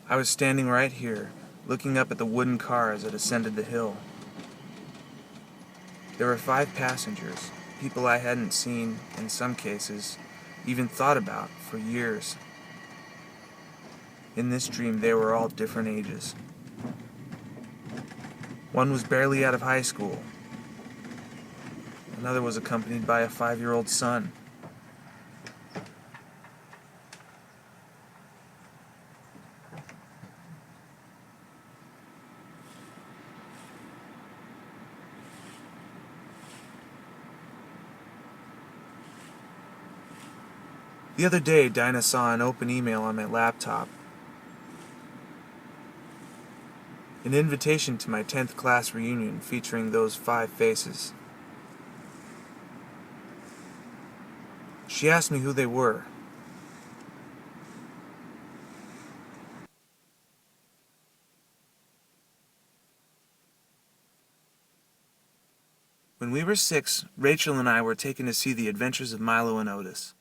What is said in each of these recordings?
I was standing right here, looking up at the wooden car as it ascended the hill. There were 5 passengers, people I hadn't seen, in some cases, even thought about for years. In this dream, they were all different ages. One was barely out of high school. Another was accompanied by a 5-year-old son. The other day, Dinah saw an open email on my laptop. An invitation to my 10th class reunion featuring those 5 faces. She asked me who they were. When we were 6, Rachel and I were taken to see The Adventures of Milo and Otis.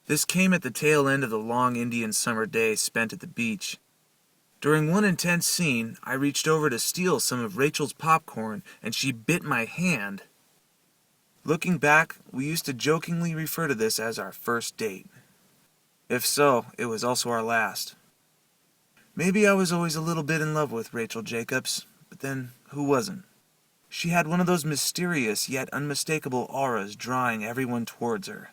This came at the tail end of the long Indian summer day spent at the beach. During one intense scene, I reached over to steal some of Rachel's popcorn, and she bit my hand. Looking back, we used to jokingly refer to this as our first date. If so, it was also our last. Maybe I was always a little bit in love with Rachel Jacobs, but then who wasn't? She had one of those mysterious yet unmistakable auras drawing everyone towards her.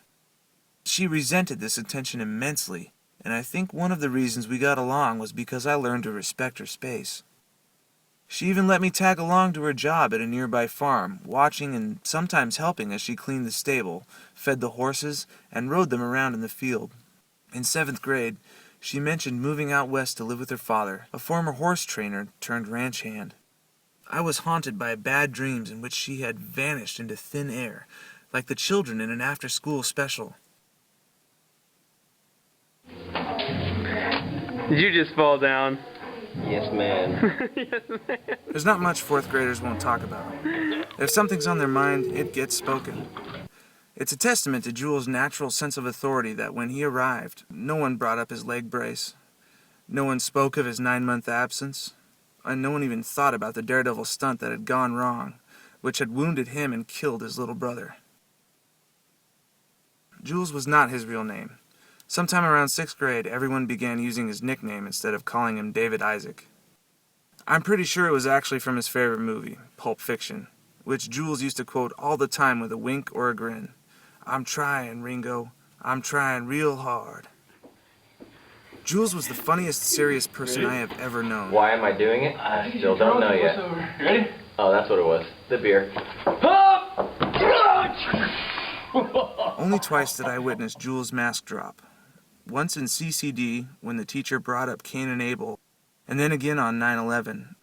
She resented this attention immensely, and I think one of the reasons we got along was because I learned to respect her space. She even let me tag along to her job at a nearby farm, watching and sometimes helping as she cleaned the stable, fed the horses, and rode them around in the field. In 7th grade, she mentioned moving out west to live with her father, a former horse trainer turned ranch hand. I was haunted by bad dreams in which she had vanished into thin air, like the children in an after-school special. Did you just fall down? Yes, man. Yes, man. There's not much 4th graders won't talk about. If something's on their mind, it gets spoken. It's a testament to Jules' natural sense of authority that when he arrived, no one brought up his leg brace. No one spoke of his 9-month absence. And no one even thought about the daredevil stunt that had gone wrong, which had wounded him and killed his little brother. Jules was not his real name. Sometime around 6th grade, everyone began using his nickname instead of calling him David Isaac. I'm pretty sure it was actually from his favorite movie, Pulp Fiction, which Jules used to quote all the time with a wink or a grin. "I'm trying, Ringo. I'm trying real hard." Jules was the funniest, serious person I have ever known. Why am I doing it? I still don't know yet. Ready? Oh, that's what it was. The beer. Only twice did I witness Jules' mask drop. Once in CCD, when the teacher brought up Cain and Abel, and then again on 9/11.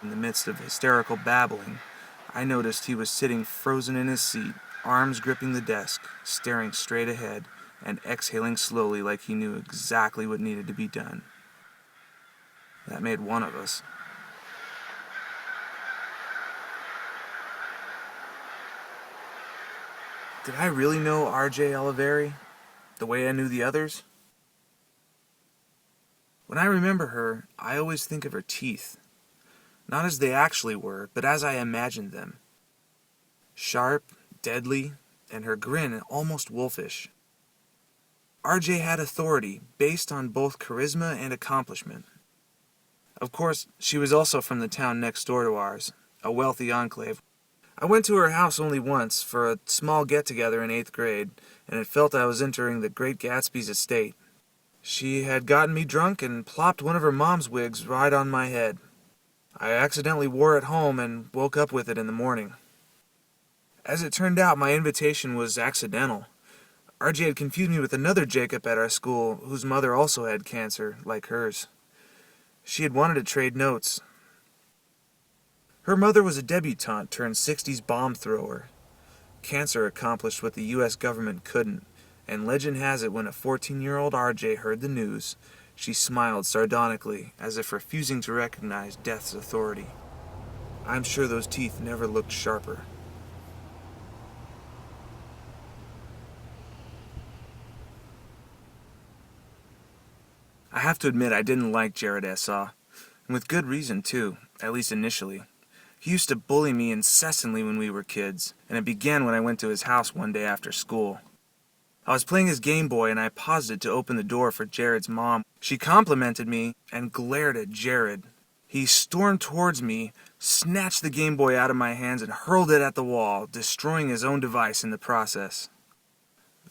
In the midst of hysterical babbling, I noticed he was sitting frozen in his seat, arms gripping the desk, staring straight ahead, and exhaling slowly like he knew exactly what needed to be done. That made one of us. Did I really know R.J. Oliveri, the way I knew the others? When I remember her, I always think of her teeth. Not as they actually were, but as I imagined them. Sharp, deadly, and her grin almost wolfish. R.J. had authority based on both charisma and accomplishment. Of course, she was also from the town next door to ours, a wealthy enclave. I went to her house only once for a small get-together in 8th grade, and it felt I was entering the Great Gatsby's estate. She had gotten me drunk and plopped one of her mom's wigs right on my head. I accidentally wore it home and woke up with it in the morning. As it turned out, my invitation was accidental. RJ had confused me with another Jacob at our school, whose mother also had cancer, like hers. She had wanted to trade notes. Her mother was a debutante turned 60s bomb thrower. Cancer accomplished what the U.S. government couldn't, and legend has it when a 14-year-old RJ heard the news, she smiled sardonically, as if refusing to recognize death's authority. I'm sure those teeth never looked sharper. I have to admit I didn't like Jared Essaw, and with good reason too, at least initially. He used to bully me incessantly when we were kids, and it began when I went to his house one day after school. I was playing his Game Boy and I paused it to open the door for Jared's mom. She complimented me and glared at Jared. He stormed towards me, snatched the Game Boy out of my hands and hurled it at the wall, destroying his own device in the process.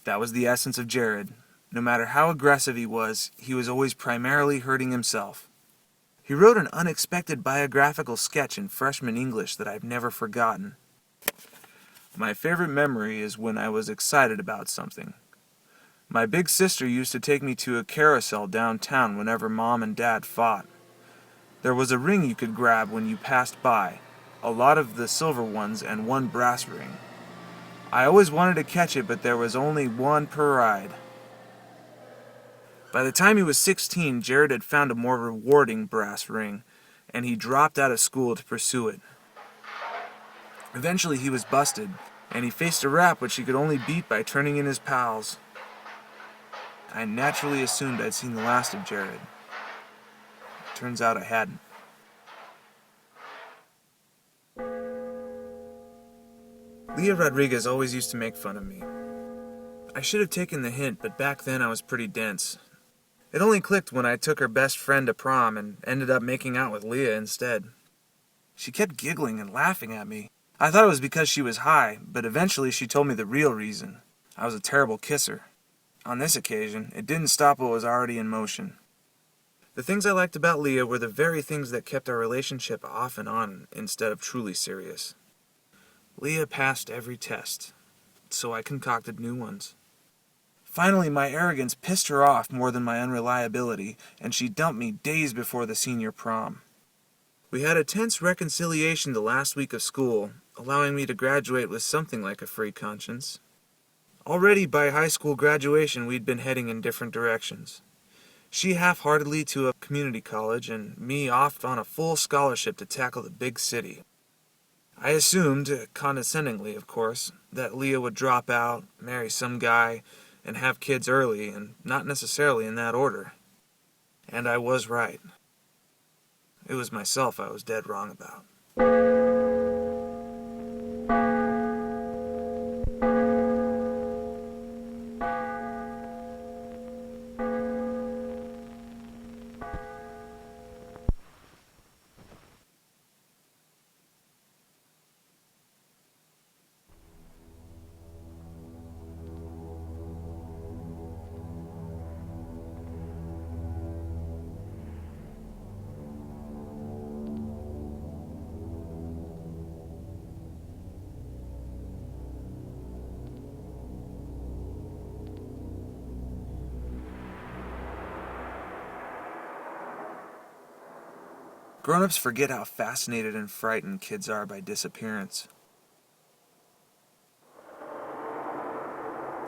That was the essence of Jared. No matter how aggressive he was always primarily hurting himself. He wrote an unexpected biographical sketch in freshman English that I've never forgotten. My favorite memory is when I was excited about something. My big sister used to take me to a carousel downtown whenever Mom and Dad fought. There was a ring you could grab when you passed by, a lot of the silver ones and one brass ring. I always wanted to catch it, but there was only one per ride. By the time he was 16, Jared had found a more rewarding brass ring, and he dropped out of school to pursue it. Eventually he was busted, and he faced a rap which he could only beat by turning in his pals. I naturally assumed I'd seen the last of Jared. Turns out I hadn't. Leah Rodriguez always used to make fun of me. I should have taken the hint, but back then I was pretty dense. It only clicked when I took her best friend to prom and ended up making out with Leah instead. She kept giggling and laughing at me. I thought it was because she was high, but eventually she told me the real reason. I was a terrible kisser. On this occasion, it didn't stop what was already in motion. The things I liked about Leah were the very things that kept our relationship off and on instead of truly serious. Leah passed every test, so I concocted new ones. Finally, my arrogance pissed her off more than my unreliability, and she dumped me days before the senior prom. We had a tense reconciliation the last week of school, allowing me to graduate with something like a free conscience. Already by high school graduation, we'd been heading in different directions. She half-heartedly to a community college, and me off on a full scholarship to tackle the big city. I assumed, condescendingly of course, that Leah would drop out, marry some guy, and have kids early, and not necessarily in that order. And I was right. It was myself I was dead wrong about. Grown-ups forget how fascinated and frightened kids are by disappearance.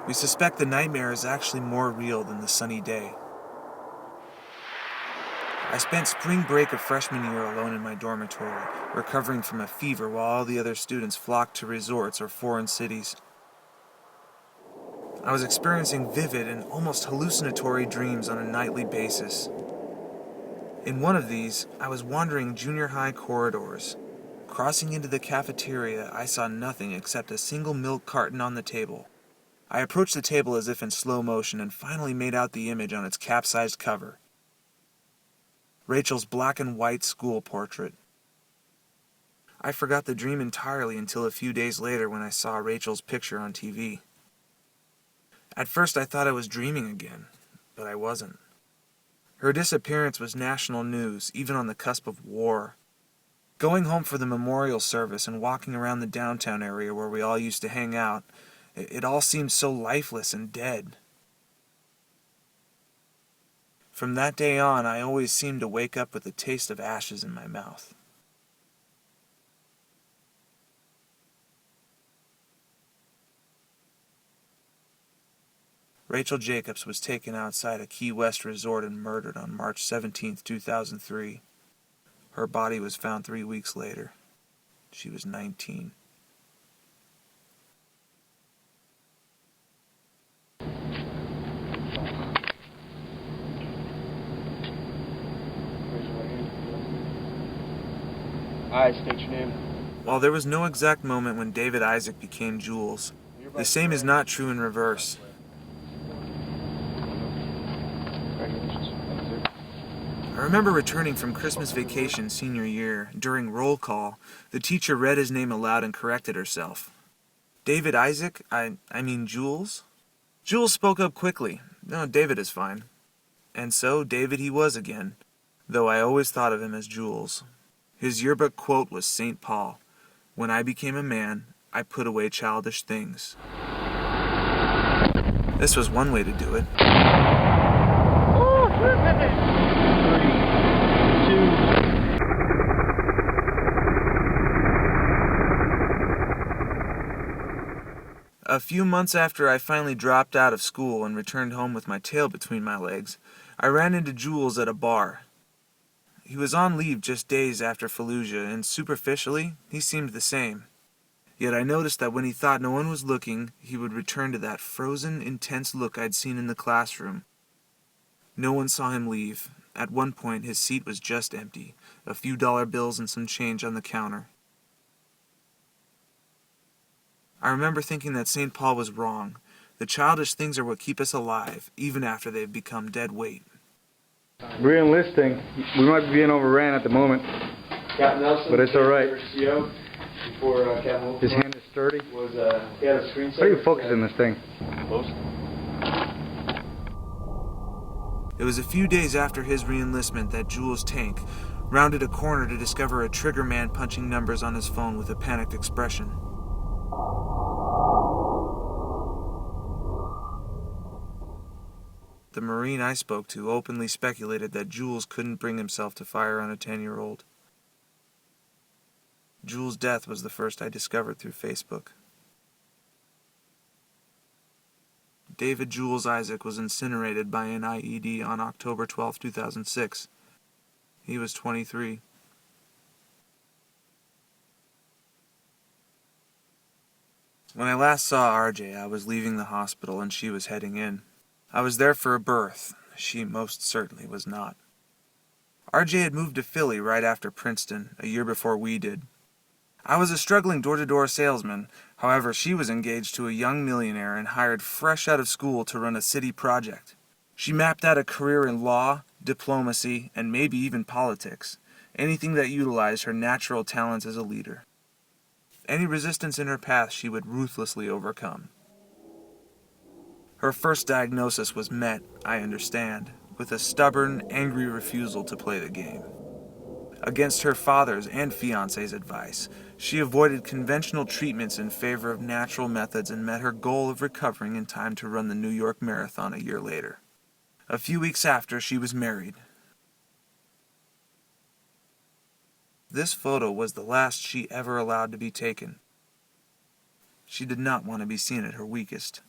We suspect the nightmare is actually more real than the sunny day. I spent spring break of freshman year alone in my dormitory, recovering from a fever while all the other students flocked to resorts or foreign cities. I was experiencing vivid and almost hallucinatory dreams on a nightly basis. In one of these, I was wandering junior high corridors. Crossing into the cafeteria, I saw nothing except a single milk carton on the table. I approached the table as if in slow motion and finally made out the image on its capsized cover. Rachel's black and white school portrait. I forgot the dream entirely until a few days later when I saw Rachel's picture on TV. At first I thought I was dreaming again, but I wasn't. Her disappearance was national news, even on the cusp of war. Going home for the memorial service and walking around the downtown area where we all used to hang out, it all seemed so lifeless and dead. From that day on, I always seemed to wake up with the taste of ashes in my mouth. Rachel Jacobs was taken outside a Key West resort and murdered on March 17, 2003. Her body was found 3 weeks later. She was 19. State your name. While there was no exact moment when David Isaac became Jules, the same is not true in reverse. Congratulations. I remember returning from Christmas vacation senior year. During roll call, the teacher read his name aloud and corrected herself. David Isaac? I mean Jules? Jules spoke up quickly. No, David is fine. And so David he was again, though I always thought of him as Jules. His yearbook quote was St. Paul. When I became a man, I put away childish things. This was one way to do it. A few months after I finally dropped out of school and returned home with my tail between my legs, I ran into Jules at a bar. He was on leave just days after Fallujah, and superficially, he seemed the same. Yet I noticed that when he thought no one was looking, he would return to that frozen, intense look I'd seen in the classroom. No one saw him leave. At one point, his seat was just empty, a few dollar bills and some change on the counter. I remember thinking that St. Paul was wrong. The childish things are what keep us alive, even after they've become dead weight. Re-enlisting. We might be being overran at the moment, Captain Nelson, but it's all right. CO, before Captain Wolf His hand is sturdy. was, he had a screensaver. How do you focus in this thing? Close. It was a few days after his re-enlistment that Jules' tank rounded a corner to discover a trigger man punching numbers on his phone with a panicked expression. The Marine I spoke to openly speculated that Jules couldn't bring himself to fire on a 10-year-old. Jules' death was the first I discovered through Facebook. David Jules Isaac was incinerated by an IED on October 12, 2006. He was 23. When I last saw RJ, I was leaving the hospital and she was heading in. I was there for a birth. She most certainly was not. RJ had moved to Philly right after Princeton, a year before we did. I was a struggling door-to-door salesman. However, she was engaged to a young millionaire and hired fresh out of school to run a city project. She mapped out a career in law, diplomacy, and maybe even politics, anything that utilized her natural talents as a leader. Any resistance in her path she would ruthlessly overcome. Her first diagnosis was met, I understand, with a stubborn, angry refusal to play the game. Against her father's and fiancé's advice, she avoided conventional treatments in favor of natural methods and met her goal of recovering in time to run the New York Marathon a year later. A few weeks after, she was married. This photo was the last she ever allowed to be taken. She did not want to be seen at her weakest.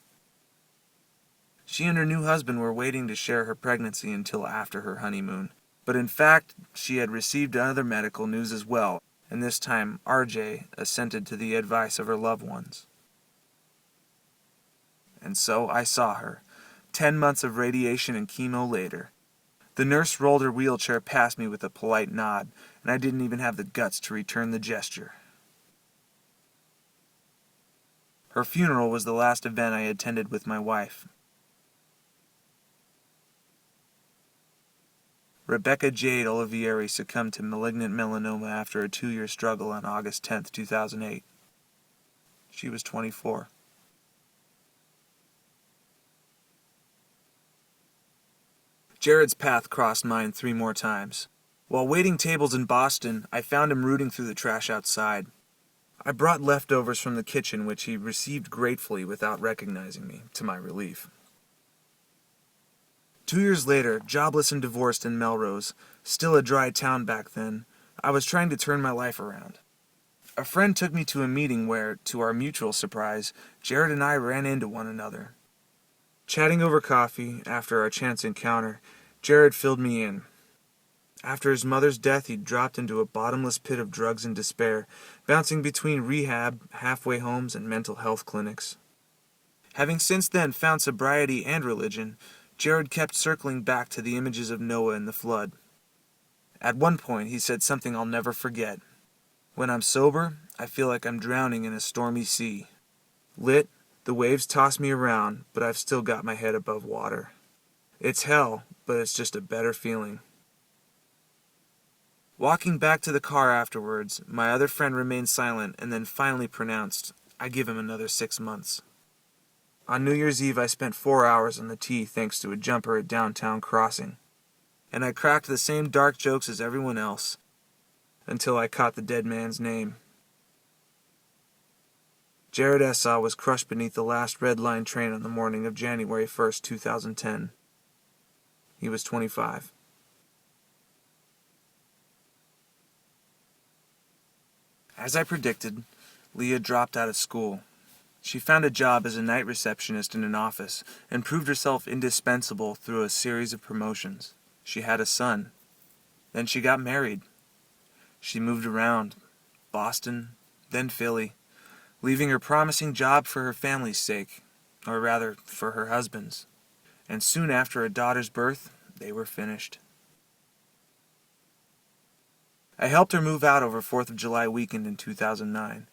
She and her new husband were waiting to share her pregnancy until after her honeymoon. But in fact, she had received other medical news as well, and this time RJ assented to the advice of her loved ones. And so I saw her, 10 months of radiation and chemo later. The nurse rolled her wheelchair past me with a polite nod, and I didn't even have the guts to return the gesture. Her funeral was the last event I attended with my wife. Rebecca Jade Olivieri succumbed to malignant melanoma after a 2-year struggle on August 10, 2008. She was 24. Jared's path crossed mine 3 more times. While waiting tables in Boston, I found him rooting through the trash outside. I brought leftovers from the kitchen, which he received gratefully without recognizing me, to my relief. 2 years later, jobless and divorced in Melrose, still a dry town back then, I was trying to turn my life around. A friend took me to a meeting where, to our mutual surprise, Jared and I ran into one another. Chatting over coffee, after our chance encounter, Jared filled me in. After his mother's death, he'd dropped into a bottomless pit of drugs and despair, bouncing between rehab, halfway homes, and mental health clinics. Having since then found sobriety and religion, Jared kept circling back to the images of Noah and the flood. At one point, he said something I'll never forget. When I'm sober, I feel like I'm drowning in a stormy sea. Lit, the waves toss me around, but I've still got my head above water. It's hell, but it's just a better feeling. Walking back to the car afterwards, my other friend remained silent and then finally pronounced, I give him another 6 months. On New Year's Eve, I spent 4 hours on the T thanks to a jumper at Downtown Crossing. And I cracked the same dark jokes as everyone else, until I caught the dead man's name. Jared Essaw was crushed beneath the last Red Line train on the morning of January 1st, 2010. He was 25. As I predicted, Leah dropped out of school. She found a job as a night receptionist in an office and proved herself indispensable through a series of promotions. She had a son. Then she got married. She moved around, Boston, then Philly, leaving her promising job for her family's sake, or rather, for her husband's. And soon after a daughter's birth, they were finished. I helped her move out over 4th of July weekend in 2009.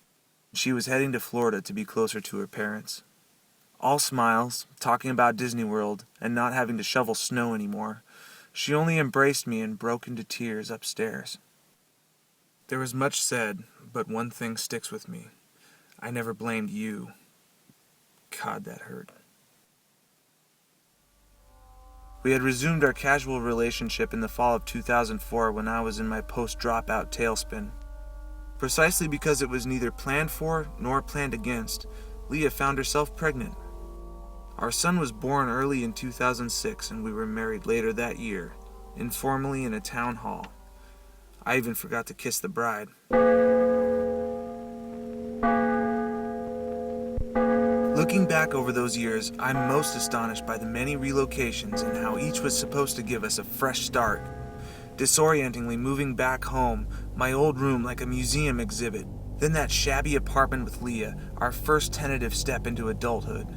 She was heading to Florida to be closer to her parents. All smiles, talking about Disney World, and not having to shovel snow anymore, she only embraced me and broke into tears upstairs. There was much said, but one thing sticks with me. I never blamed you. God, that hurt. We had resumed our casual relationship in the fall of 2004 when I was in my post-dropout tailspin. Precisely because it was neither planned for nor planned against, Leah found herself pregnant. Our son was born early in 2006 and we were married later that year, informally in a town hall. I even forgot to kiss the bride. Looking back over those years, I'm most astonished by the many relocations and how each was supposed to give us a fresh start. Disorientingly moving back home, my old room like a museum exhibit, then that shabby apartment with Leah, our first tentative step into adulthood.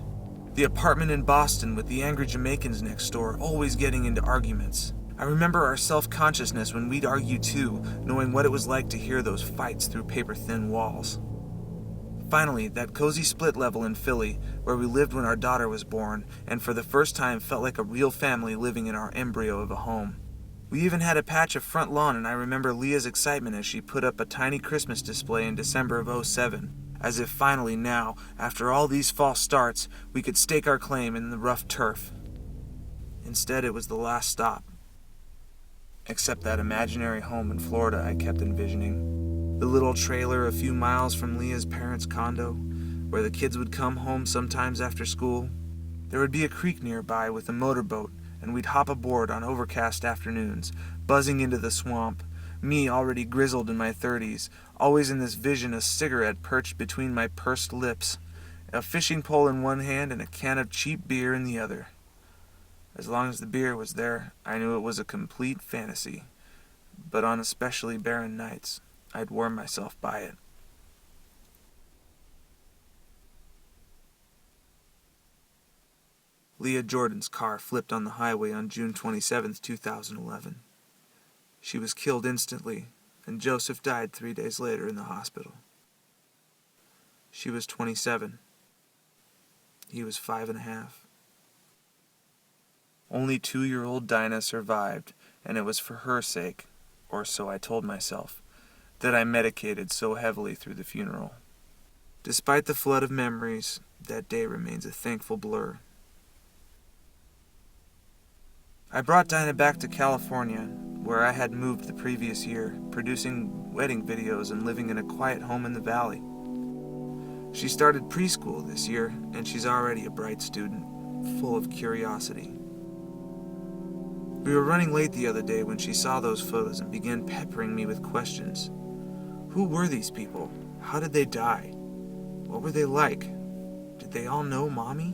The apartment in Boston with the angry Jamaicans next door, always getting into arguments. I remember our self-consciousness when we'd argue too, knowing what it was like to hear those fights through paper-thin walls. Finally, that cozy split level in Philly, where we lived when our daughter was born, and for the first time felt like a real family living in our embryo of a home. We even had a patch of front lawn, and I remember Leah's excitement as she put up a tiny Christmas display in December of '07, as if finally now, after all these false starts, we could stake our claim in the rough turf. Instead, it was the last stop. Except that imaginary home in Florida I kept envisioning. The little trailer a few miles from Leah's parents' condo, where the kids would come home sometimes after school. There would be a creek nearby with a motorboat, and we'd hop aboard on overcast afternoons, buzzing into the swamp, me already grizzled in my 30s, always in this vision a cigarette perched between my pursed lips, a fishing pole in one hand and a can of cheap beer in the other. As long as the beer was there, I knew it was a complete fantasy, but on especially barren nights, I'd warm myself by it. Leah Jordan's car flipped on the highway on June 27, 2011. She was killed instantly, and Joseph died 3 days later in the hospital. She was 27. He was 5.5. Only 2-year-old Dinah survived, and it was for her sake, or so I told myself, that I medicated so heavily through the funeral. Despite the flood of memories, that day remains a thankful blur. I brought Dinah back to California, where I had moved the previous year, producing wedding videos and living in a quiet home in the valley. She started preschool this year, and she's already a bright student, full of curiosity. We were running late the other day when she saw those photos and began peppering me with questions. Who were these people? How did they die? What were they like? Did they all know Mommy?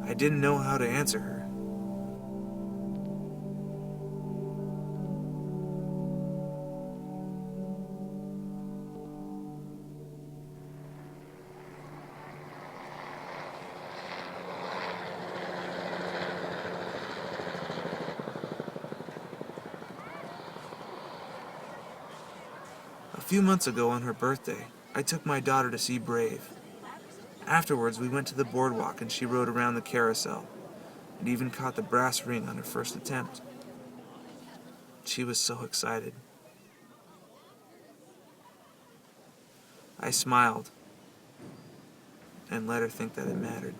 I didn't know how to answer her. few months ago on her birthday, I took my daughter to see Brave. Afterwards, we went to the boardwalk and she rode around the carousel and even caught the brass ring on her first attempt. She was so excited. I smiled and let her think that it mattered.